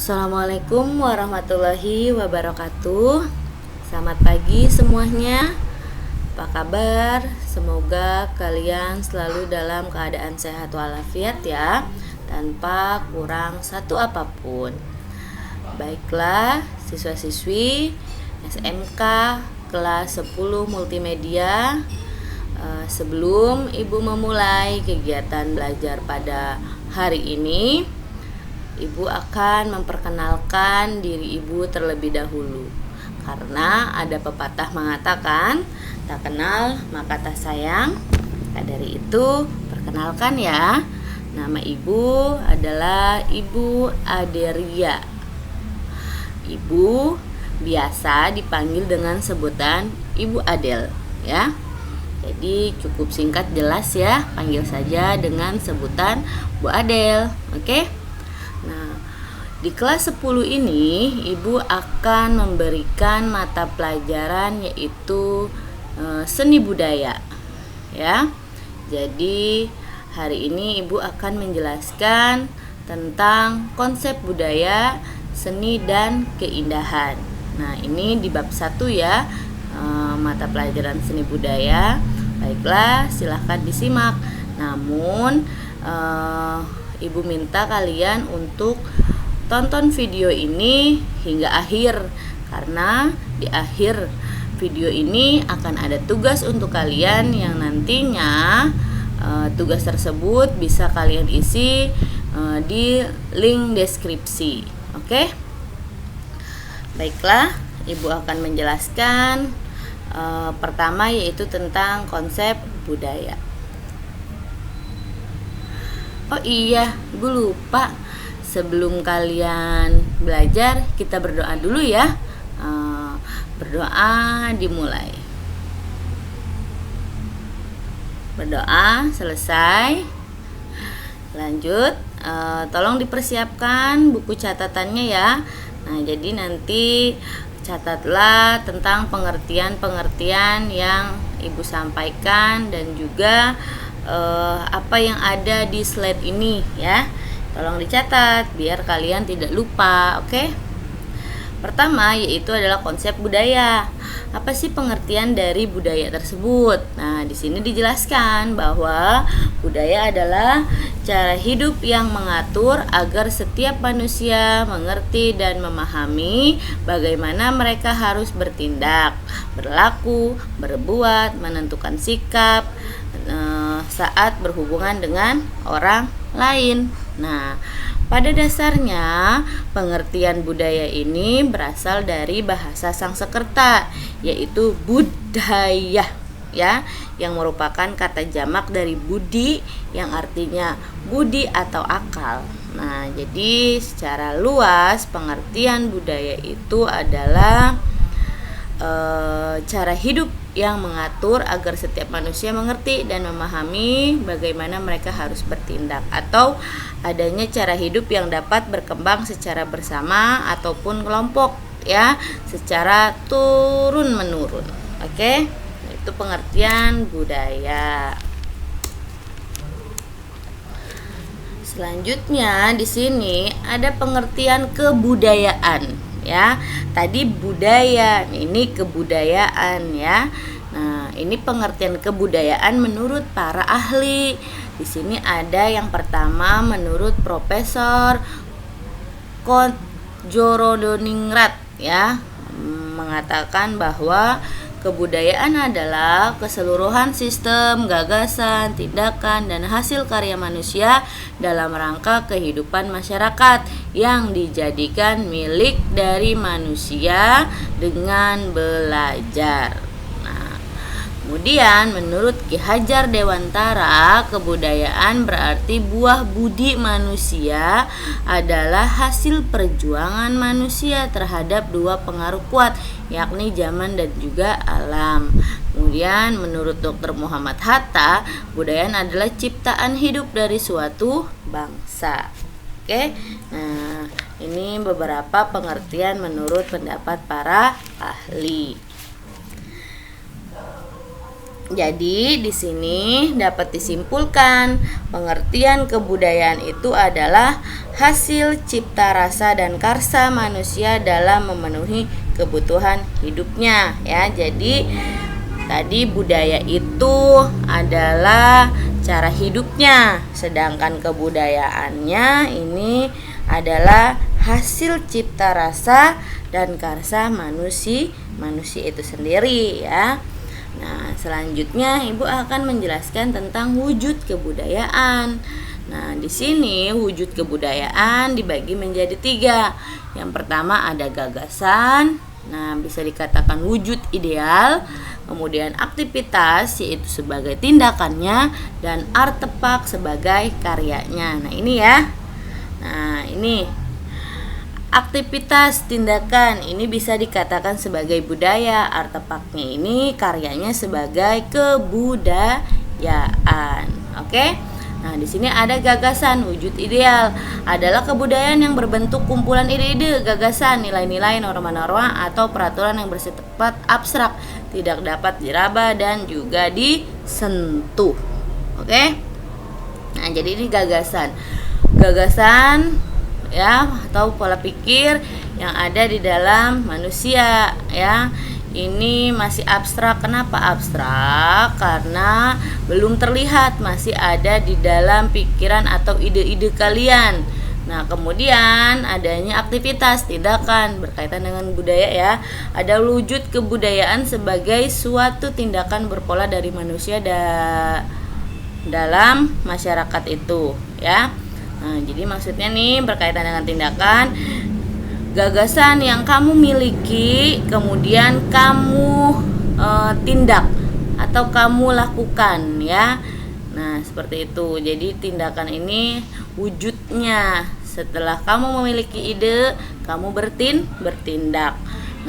Assalamualaikum warahmatullahi wabarakatuh. Selamat pagi semuanya. Apa kabar? Semoga kalian selalu dalam keadaan sehat walafiat ya, tanpa kurang satu apapun. Baiklah, siswa-siswi SMK kelas 10 multimedia. Sebelum Ibu memulai kegiatan belajar pada hari ini, Ibu akan memperkenalkan diri Ibu terlebih dahulu. Karena ada pepatah mengatakan, tak kenal maka tak sayang. Maka dari itu, perkenalkan ya. Nama Ibu adalah Ibu Aderia. Ibu biasa dipanggil dengan sebutan Ibu Adel ya. Jadi cukup singkat jelas ya, panggil saja dengan sebutan Bu Adel. Oke? Nah, di kelas 10 ini Ibu akan memberikan mata pelajaran yaitu seni budaya ya. Jadi hari ini Ibu akan menjelaskan tentang konsep budaya, seni dan keindahan. Nah, ini di bab 1 ya, mata pelajaran seni budaya. Baiklah, silahkan disimak. Namun Ibu minta kalian untuk tonton video ini hingga akhir, karena di akhir video ini akan ada tugas untuk kalian yang nantinya tugas tersebut bisa kalian isi di link deskripsi. Oke? Baiklah, Ibu akan menjelaskan pertama yaitu tentang konsep budaya. Oh iya, gue lupa. Sebelum kalian belajar, kita berdoa dulu ya. Berdoa dimulai. Berdoa selesai. Lanjut, tolong dipersiapkan buku catatannya ya. Nah, jadi nanti catatlah tentang pengertian-pengertian yang Ibu sampaikan dan juga apa yang ada di slide ini ya. Tolong dicatat biar kalian tidak lupa, oke? Pertama yaitu adalah konsep budaya. Apa sih pengertian dari budaya tersebut? Nah, di sini dijelaskan bahwa budaya adalah cara hidup yang mengatur agar setiap manusia mengerti dan memahami bagaimana mereka harus bertindak, berlaku, berbuat, menentukan sikap saat berhubungan dengan orang lain. Nah, pada dasarnya pengertian budaya ini berasal dari bahasa Sanskerta yaitu budaya ya, yang merupakan kata jamak dari budi yang artinya budi atau akal. Nah, jadi secara luas pengertian budaya itu adalah cara hidup yang mengatur agar setiap manusia mengerti dan memahami bagaimana mereka harus bertindak, atau adanya cara hidup yang dapat berkembang secara bersama ataupun kelompok ya, secara turun menurun. Oke? Itu pengertian budaya. Selanjutnya di sini ada pengertian kebudayaan ya. Tadi budaya, ini kebudayaan ya. Nah, ini pengertian kebudayaan menurut para ahli. Di sini ada yang pertama menurut Profesor Kojorodoningrat ya, mengatakan bahwa kebudayaan adalah keseluruhan sistem, gagasan, tindakan, dan hasil karya manusia dalam rangka kehidupan masyarakat yang dijadikan milik dari manusia dengan belajar. Nah, kemudian menurut Ki Hajar Dewantara, kebudayaan berarti buah budi manusia adalah hasil perjuangan manusia terhadap dua pengaruh kuat, yakni zaman dan juga alam. Kemudian menurut Dr. Muhammad Hatta, budaya adalah ciptaan hidup dari suatu bangsa. Oke. Nah, ini beberapa pengertian menurut pendapat para ahli. Jadi di sini dapat disimpulkan pengertian kebudayaan itu adalah hasil cipta rasa dan karsa manusia dalam memenuhi kebutuhan hidupnya ya. Jadi tadi budaya itu adalah cara hidupnya, sedangkan kebudayaannya ini adalah hasil cipta rasa dan karsa manusia itu sendiri ya. Nah, selanjutnya Ibu akan menjelaskan tentang wujud kebudayaan. Nah, di sini wujud kebudayaan dibagi menjadi 3. Yang pertama ada gagasan. Nah, bisa dikatakan wujud ideal. Kemudian aktivitas yaitu sebagai tindakannya dan artefak sebagai karyanya. Nah, ini ya. Nah, ini aktivitas tindakan ini bisa dikatakan sebagai budaya, artefaknya ini karyanya sebagai kebudayaan. Oke? Nah, di sini ada gagasan. Wujud ideal adalah kebudayaan yang berbentuk kumpulan ide-ide, gagasan, nilai-nilai, norma-norma atau peraturan yang bersifat abstrak, tidak dapat diraba dan juga disentuh. Oke? Nah, jadi ini gagasan. Gagasan ya atau pola pikir yang ada di dalam manusia ya. Ini masih abstrak. Kenapa abstrak? Karena belum terlihat, masih ada di dalam pikiran atau ide-ide kalian. Nah, kemudian adanya aktivitas tindakan berkaitan dengan budaya ya. Ada wujud kebudayaan sebagai suatu tindakan berpola dari manusia dalam masyarakat itu ya. Nah, jadi maksudnya nih berkaitan dengan tindakan, gagasan yang kamu miliki kemudian kamu tindak atau kamu lakukan ya. Nah, seperti itu. Jadi tindakan ini wujudnya setelah kamu memiliki ide, kamu bertindak.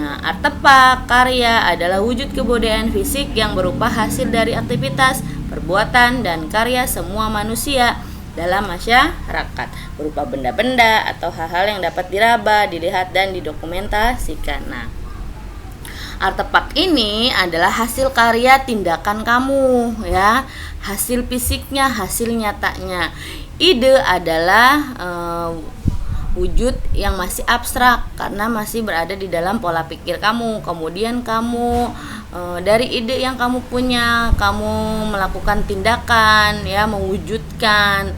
Nah, artefak karya adalah wujud kebudayaan fisik yang berupa hasil dari aktivitas, perbuatan dan karya semua manusia dalam masyarakat, berupa benda-benda atau hal-hal yang dapat diraba, dilihat dan didokumentasikan. Nah, artefak ini adalah hasil karya tindakan kamu ya, hasil fisiknya, hasil nyatanya. Ide adalah wujud yang masih abstrak karena masih berada di dalam pola pikir kamu. Kemudian kamu dari ide yang kamu punya, kamu melakukan tindakan ya, mewujudkan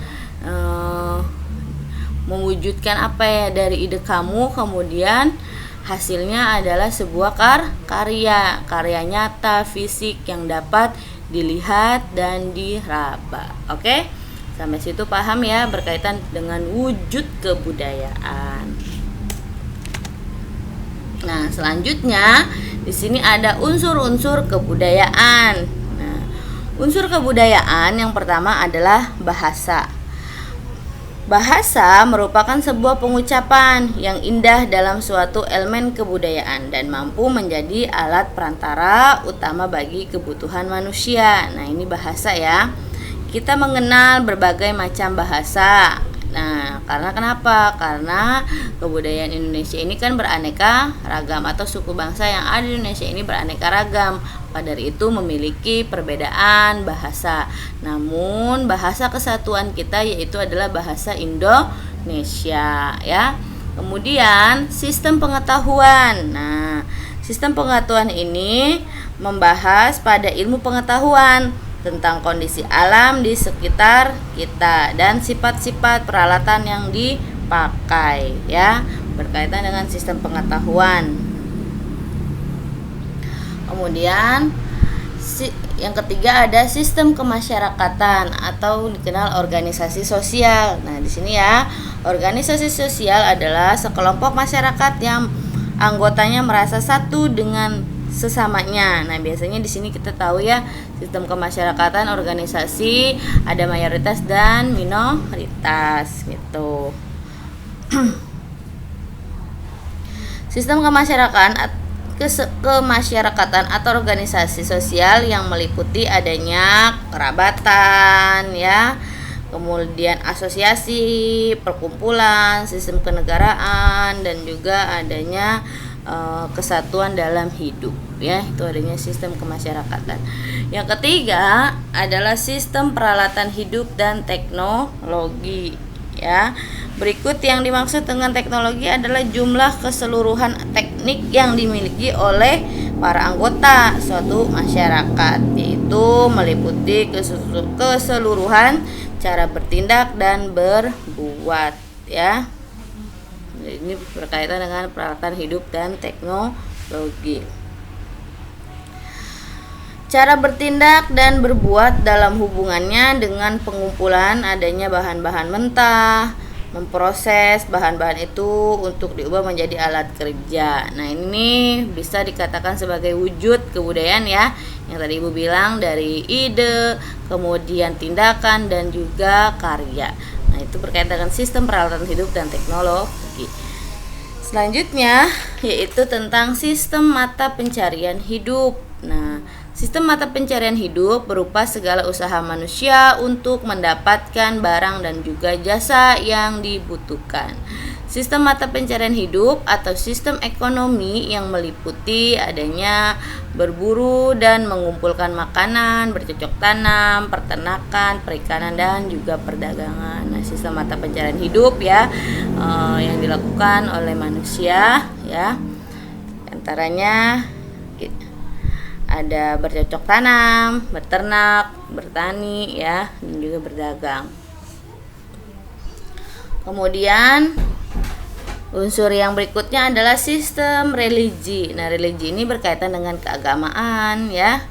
apa ya dari ide kamu, kemudian hasilnya adalah sebuah karya nyata fisik yang dapat dilihat dan diraba. Oke? Sampai situ paham ya berkaitan dengan wujud kebudayaan. Nah, selanjutnya di sini ada unsur-unsur kebudayaan. Nah, unsur kebudayaan yang pertama adalah bahasa. Bahasa merupakan sebuah pengucapan yang indah dalam suatu elemen kebudayaan dan mampu menjadi alat perantara utama bagi kebutuhan manusia. Nah, ini bahasa ya. Kita mengenal berbagai macam bahasa. Nah, karena kenapa? Karena kebudayaan Indonesia ini kan beraneka ragam, atau suku bangsa yang ada di Indonesia ini beraneka ragam. Pada dari itu memiliki perbedaan bahasa. Namun bahasa kesatuan kita yaitu adalah bahasa Indonesia ya. Kemudian sistem pengetahuan. Nah, sistem pengetahuan ini membahas pada ilmu pengetahuan tentang kondisi alam di sekitar kita dan sifat-sifat peralatan yang dipakai ya, berkaitan dengan sistem pengetahuan. Kemudian yang ketiga ada sistem kemasyarakatan atau dikenal organisasi sosial. Nah, di sini ya, organisasi sosial adalah sekelompok masyarakat yang anggotanya merasa satu dengan sesamanya. Nah, biasanya di sini kita tahu ya, sistem kemasyarakatan organisasi ada mayoritas dan minoritas gitu. Sistem kemasyarakatan atau organisasi sosial yang meliputi adanya kerabatan ya, kemudian asosiasi, perkumpulan, sistem kenegaraan, dan juga adanya kesatuan dalam hidup, ya. Itu adanya sistem kemasyarakatan. Yang ketiga adalah sistem peralatan hidup dan teknologi, ya. Berikut yang dimaksud dengan teknologi adalah jumlah keseluruhan teknik yang dimiliki oleh para anggota suatu masyarakat, yaitu meliputi keseluruhan cara bertindak dan berbuat, ya. Ini berkaitan dengan peralatan hidup dan teknologi. Cara bertindak dan berbuat dalam hubungannya dengan pengumpulan adanya bahan-bahan mentah, memproses bahan-bahan itu untuk diubah menjadi alat kerja. Nah, ini bisa dikatakan sebagai wujud kebudayaan, ya. Yang tadi Ibu bilang dari ide, kemudian tindakan dan juga karya. Nah, itu berkaitan dengan sistem peralatan hidup dan teknologi. Selanjutnya yaitu tentang sistem mata pencarian hidup. Nah, sistem mata pencarian hidup berupa segala usaha manusia untuk mendapatkan barang dan juga jasa yang dibutuhkan. Sistem mata pencarian hidup atau sistem ekonomi yang meliputi adanya berburu dan mengumpulkan makanan, bercocok tanam, peternakan, perikanan dan juga perdagangan. Nah, sistem mata pencarian hidup, ya, yang dilakukan oleh manusia, ya. Antaranya ada bercocok tanam, beternak, bertani, ya, dan juga berdagang. Kemudian unsur yang berikutnya adalah sistem religi. Nah, religi ini berkaitan dengan keagamaan, ya.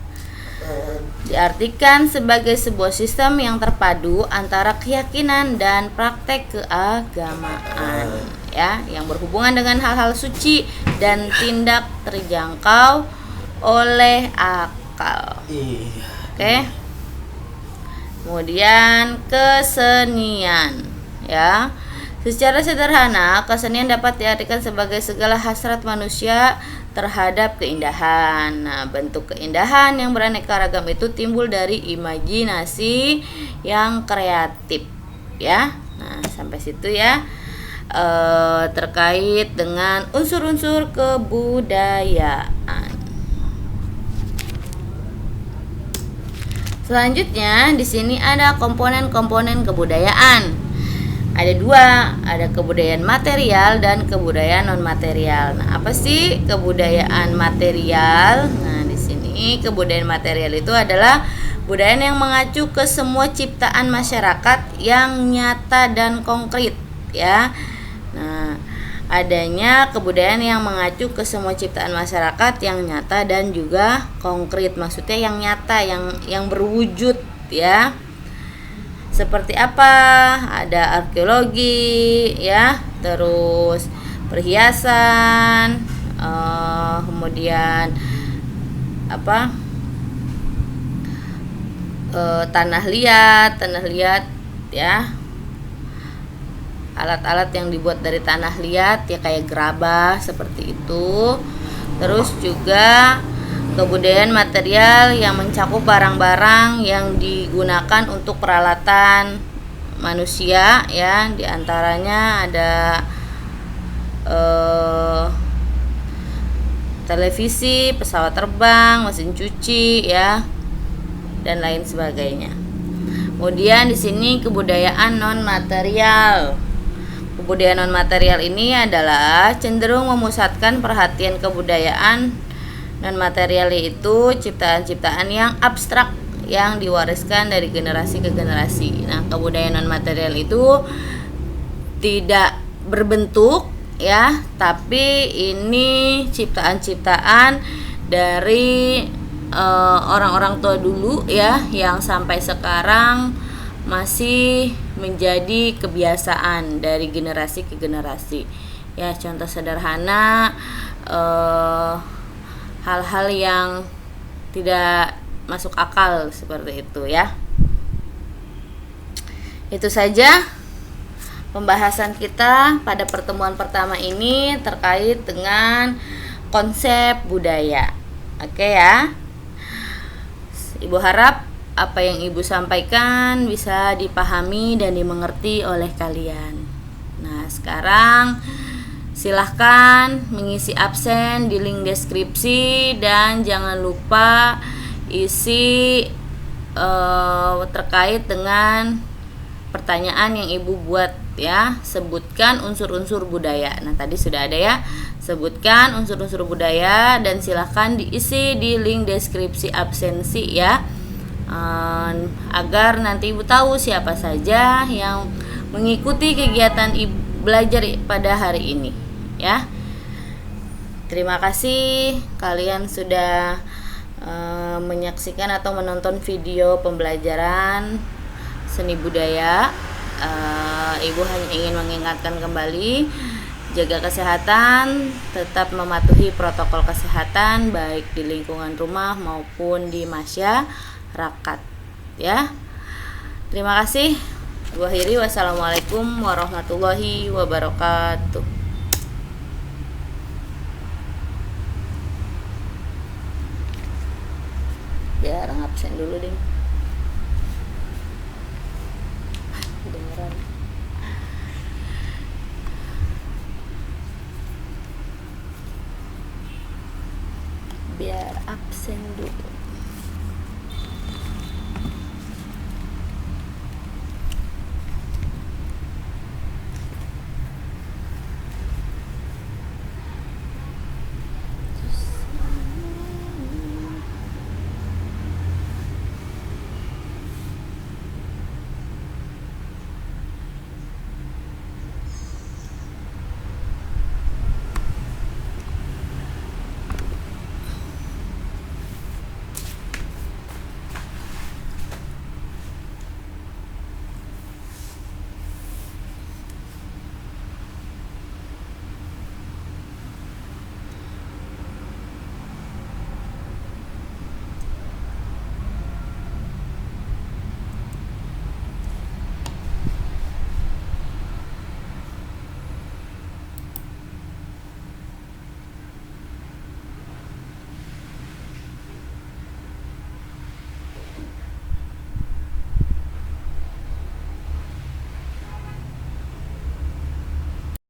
Diartikan sebagai sebuah sistem yang terpadu antara keyakinan dan praktek keagamaan, ya, yang berhubungan dengan hal-hal suci dan tindak terjangkau oleh akal. Oke. Kemudian kesenian, ya. Secara sederhana, kesenian dapat diartikan sebagai segala hasrat manusia terhadap keindahan. Nah, bentuk keindahan yang beraneka ragam itu timbul dari imajinasi yang kreatif, ya. Nah, sampai situ, ya, terkait dengan unsur-unsur kebudayaan. Selanjutnya di sini ada komponen-komponen kebudayaan. Ada dua, ada kebudayaan material dan kebudayaan non material. Nah, apa sih kebudayaan material? Nah, di sini kebudayaan material itu adalah budaya yang mengacu ke semua ciptaan masyarakat yang nyata dan konkret, ya. Nah, adanya kebudayaan yang mengacu ke semua ciptaan masyarakat yang nyata dan juga konkret. Maksudnya yang nyata, yang berwujud, ya. Seperti apa? Ada arkeologi, ya, terus perhiasan, kemudian apa? Tanah liat, ya. Alat-alat yang dibuat dari tanah liat, ya, kayak gerabah seperti itu. Terus juga kebudayaan material yang mencakup barang-barang yang digunakan untuk peralatan manusia, ya. Di antaranya ada televisi, pesawat terbang, mesin cuci, ya, dan lain sebagainya. Kemudian di sini kebudayaan non material. Kebudayaan non material ini adalah cenderung memusatkan perhatian kebudayaan non material, itu ciptaan-ciptaan yang abstrak yang diwariskan dari generasi ke generasi. Nah, kebudayaan non material itu tidak berbentuk, ya, tapi ini ciptaan-ciptaan dari orang-orang tua dulu, ya, yang sampai sekarang masih menjadi kebiasaan dari generasi ke generasi. Ya, contoh sederhana, hal-hal yang tidak masuk akal seperti itu, ya. Itu saja pembahasan kita pada pertemuan pertama ini terkait dengan konsep budaya. Oke, ya. Ibu harap apa yang Ibu sampaikan bisa dipahami dan dimengerti oleh kalian. Nah, sekarang Silahkan mengisi absen di link deskripsi dan jangan lupa isi terkait dengan pertanyaan yang Ibu buat ya. Sebutkan unsur-unsur budaya. Nah, tadi sudah ada ya. Sebutkan unsur-unsur budaya dan silahkan diisi di link deskripsi absensi ya. Agar nanti Ibu tahu siapa saja yang mengikuti kegiatan Ibu belajar pada hari ini ya. Terima kasih kalian sudah menyaksikan atau menonton video pembelajaran seni budaya. Ibu hanya ingin mengingatkan kembali, jaga kesehatan, tetap mematuhi protokol kesehatan baik di lingkungan rumah maupun di masyarakat ya. Terima kasih. Ibu akhiri, wassalamualaikum warahmatullahi wabarakatuh. Biar absen dulu deh. Beneran. Biar absen dulu.